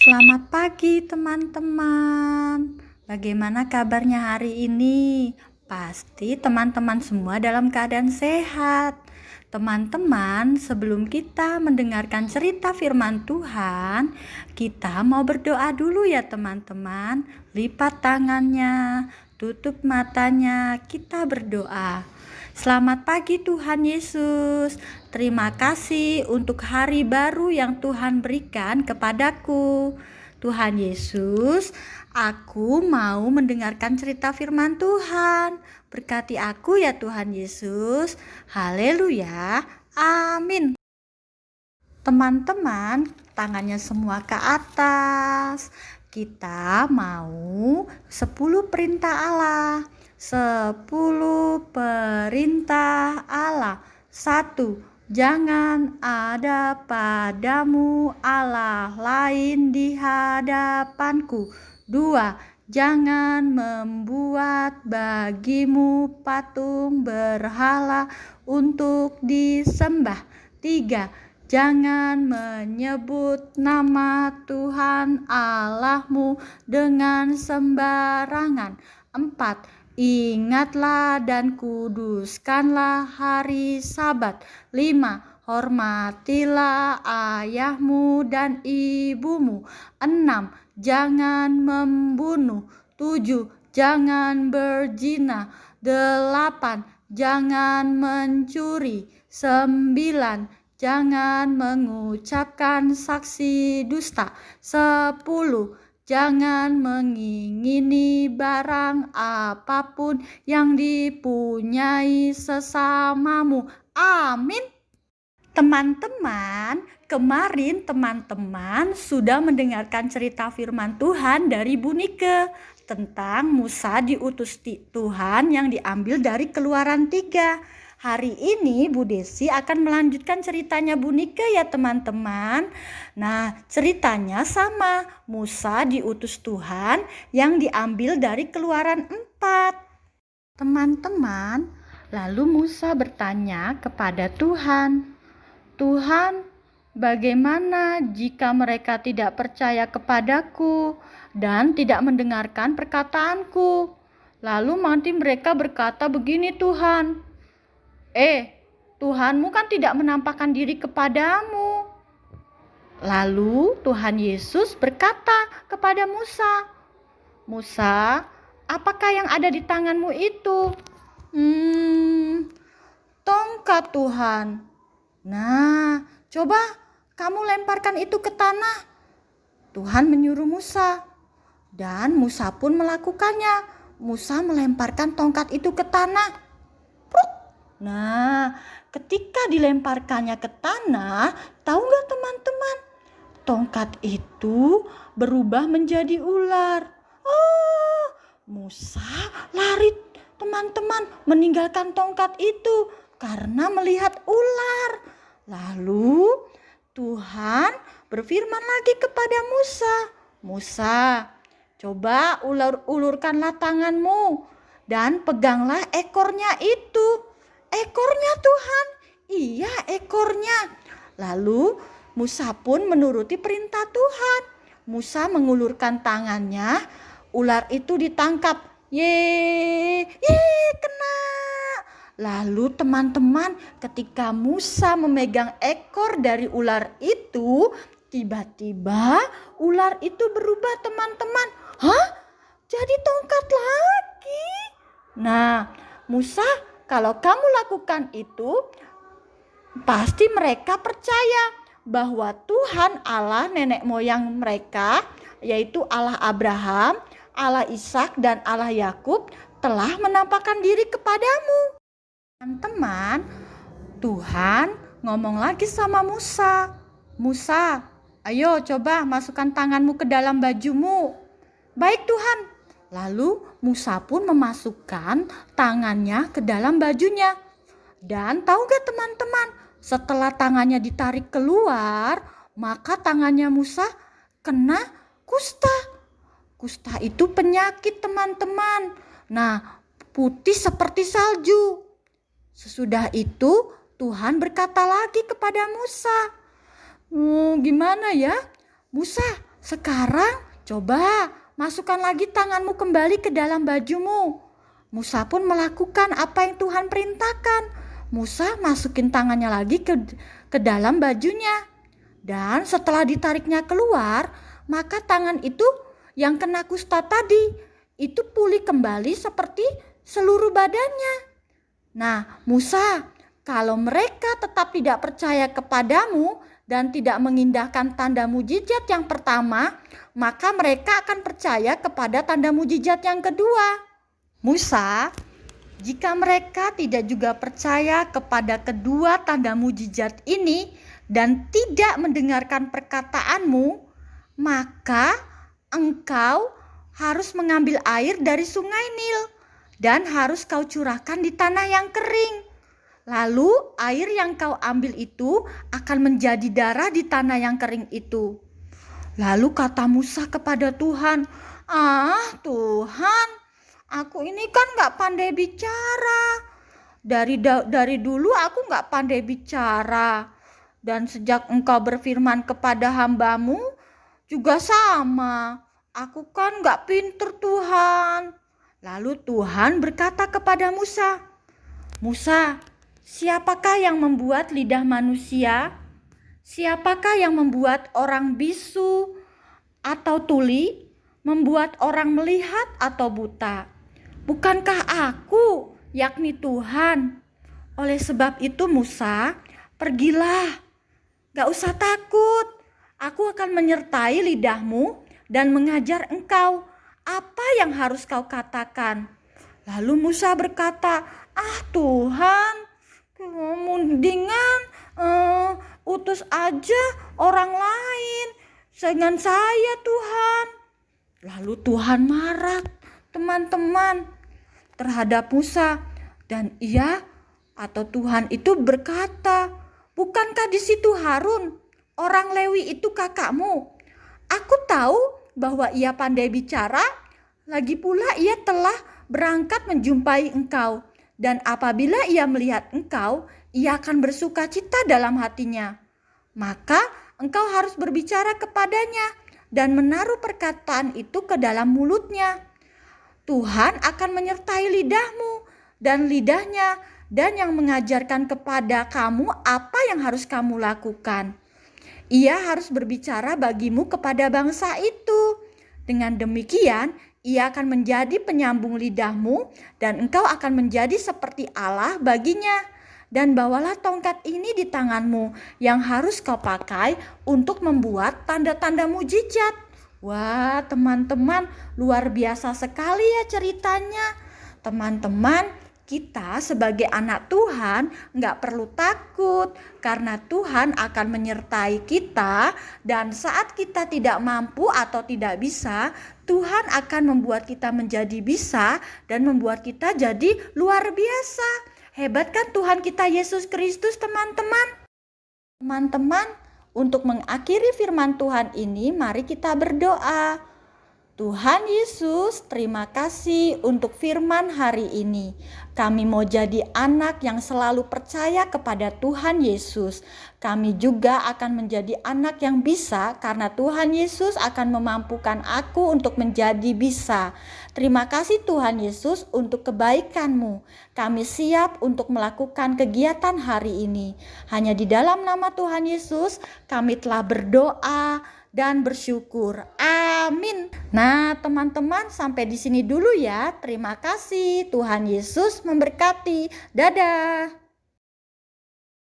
Selamat pagi teman-teman. Bagaimana kabarnya hari ini? Pasti teman-teman semua dalam keadaan sehat. Teman-teman, sebelum kita mendengarkan cerita firman Tuhan, kita mau berdoa dulu ya teman-teman. Lipat tangannya, tutup matanya, kita berdoa. Selamat pagi Tuhan Yesus. Terima kasih untuk hari baru yang Tuhan berikan kepadaku. Tuhan Yesus, aku mau mendengarkan cerita firman Tuhan. Berkati aku ya Tuhan Yesus. Haleluya. Amin. Teman-teman, tangannya semua ke atas. Kita mau 10 perintah Allah. 10 perintah Allah. 1. Jangan ada padamu Allah lain di hadapanku. 2. Jangan membuat bagimu patung berhala untuk disembah. 3. Jangan menyebut nama Tuhan Allahmu dengan sembarangan. 4. Ingatlah dan kuduskanlah hari Sabat. 5. Hormatilah ayahmu dan ibumu. 6. Jangan membunuh. 7. Jangan berzina. 8. Jangan mencuri. 9. Jangan mengucapkan saksi dusta. 10. Jangan mengingini barang apapun yang dipunyai sesamamu. Amin. Teman-teman, kemarin teman-teman sudah mendengarkan cerita firman Tuhan dari Bu Nike tentang Musa diutus Tuhan yang diambil dari Keluaran 3. Hari ini Bu Desi akan melanjutkan ceritanya Bu Nike ya teman-teman. Nah, ceritanya sama, Musa diutus Tuhan yang diambil dari Keluaran 4. Teman-teman, lalu Musa bertanya kepada Tuhan, Tuhan, bagaimana jika mereka tidak percaya kepadaku dan tidak mendengarkan perkataanku? Lalu nanti mereka berkata begini, Tuhan, Tuhanmu kan tidak menampakkan diri kepadamu. Lalu Tuhan Yesus berkata kepada Musa, Musa, apakah yang ada di tanganmu itu? Tongkat Tuhan. Nah, coba kamu lemparkan itu ke tanah. Tuhan menyuruh Musa. Dan Musa pun melakukannya. Musa melemparkan tongkat itu ke tanah. Nah, ketika dilemparkannya ke tanah, tahu nggak teman-teman? Tongkat itu berubah menjadi ular. Oh, Musa lari teman-teman meninggalkan tongkat itu karena melihat ular. Lalu Tuhan berfirman lagi kepada Musa, Musa, coba ulurkanlah tanganmu dan peganglah ekornya itu. Ekornya Tuhan, iya ekornya. Lalu Musa pun menuruti perintah Tuhan. Musa mengulurkan tangannya, ular itu ditangkap. Kena. Lalu teman-teman, ketika Musa memegang ekor dari ular itu, tiba-tiba ular itu berubah teman-teman. Hah? Jadi tongkat lagi? Nah, Musa, kalau kamu lakukan itu, pasti mereka percaya bahwa Tuhan Allah nenek moyang mereka, yaitu Allah Abraham, Allah Ishak, dan Allah Yakub telah menampakkan diri kepadamu. Teman-teman, Tuhan ngomong lagi sama Musa. Musa, ayo coba masukkan tanganmu ke dalam bajumu. Baik Tuhan. Lalu Musa pun memasukkan tangannya ke dalam bajunya. Dan tahu gak teman-teman, setelah tangannya ditarik keluar, maka tangannya Musa kena kusta. Kusta itu penyakit teman-teman. Nah, putih seperti salju. Sesudah itu Tuhan berkata lagi kepada Musa, gimana ya? Musa, Sekarang coba masukkan lagi tanganmu kembali ke dalam bajumu. Musa pun melakukan apa yang Tuhan perintahkan. Musa masukin tangannya lagi ke dalam bajunya. Dan setelah ditariknya keluar, maka tangan itu yang kena kusta tadi itu pulih kembali seperti seluruh badannya. Nah, Musa, kalau mereka tetap tidak percaya kepadamu dan tidak mengindahkan tanda mujizat yang pertama, maka mereka akan percaya kepada tanda mujizat yang kedua. Musa, jika mereka tidak juga percaya kepada kedua tanda mujizat ini dan tidak mendengarkan perkataanmu, maka engkau harus mengambil air dari sungai Nil dan harus kau curahkan di tanah yang kering. Lalu air yang kau ambil itu akan menjadi darah di tanah yang kering itu. Lalu kata Musa kepada Tuhan, Tuhan, aku ini kan gak pandai bicara. Dari dulu aku gak pandai bicara. Dan sejak engkau berfirman kepada hambamu juga sama. Aku kan gak pinter Tuhan. Lalu Tuhan berkata kepada Musa, Musa, siapakah yang membuat lidah manusia? Siapakah yang membuat orang bisu atau tuli? Membuat orang melihat atau buta? Bukankah aku, yakni Tuhan? Oleh sebab itu Musa, pergilah. Gak usah takut. Aku akan menyertai lidahmu dan mengajar engkau apa yang harus kau katakan. Lalu Musa berkata, Tuhan, mendingan utus aja orang lain dengan saya Tuhan. Lalu Tuhan marah teman-teman terhadap Musa dan Tuhan itu berkata, bukankah di situ Harun, orang Lewi itu kakakmu? Aku tahu bahwa ia pandai bicara, lagi pula ia telah berangkat menjumpai engkau. Dan apabila ia melihat engkau, ia akan bersuka cita dalam hatinya. Maka engkau harus berbicara kepadanya dan menaruh perkataan itu ke dalam mulutnya. Tuhan akan menyertai lidahmu dan lidahnya dan yang mengajarkan kepada kamu apa yang harus kamu lakukan. Ia harus berbicara bagimu kepada bangsa itu. Dengan demikian, ia akan menjadi penyambung lidahmu dan engkau akan menjadi seperti Allah baginya. Dan bawalah tongkat ini di tanganmu yang harus kau pakai untuk membuat tanda-tanda mujizat. Wah, teman-teman, luar biasa sekali ya ceritanya. Teman-teman, kita sebagai anak Tuhan gak perlu takut karena Tuhan akan menyertai kita, dan saat kita tidak mampu atau tidak bisa, Tuhan akan membuat kita menjadi bisa dan membuat kita jadi luar biasa. Hebat kan Tuhan kita Yesus Kristus, teman-teman? Teman-teman, untuk mengakhiri firman Tuhan ini, mari kita berdoa. Tuhan Yesus, terima kasih untuk firman hari ini. Kami mau jadi anak yang selalu percaya kepada Tuhan Yesus. Kami juga akan menjadi anak yang bisa karena Tuhan Yesus akan memampukan aku untuk menjadi bisa. Terima kasih Tuhan Yesus untuk kebaikan-Mu. Kami siap untuk melakukan kegiatan hari ini. Hanya di dalam nama Tuhan Yesus kami telah berdoa dan bersyukur. Amin. Nah, teman-teman, sampai di sini dulu ya. Terima kasih. Tuhan Yesus memberkati. Dadah.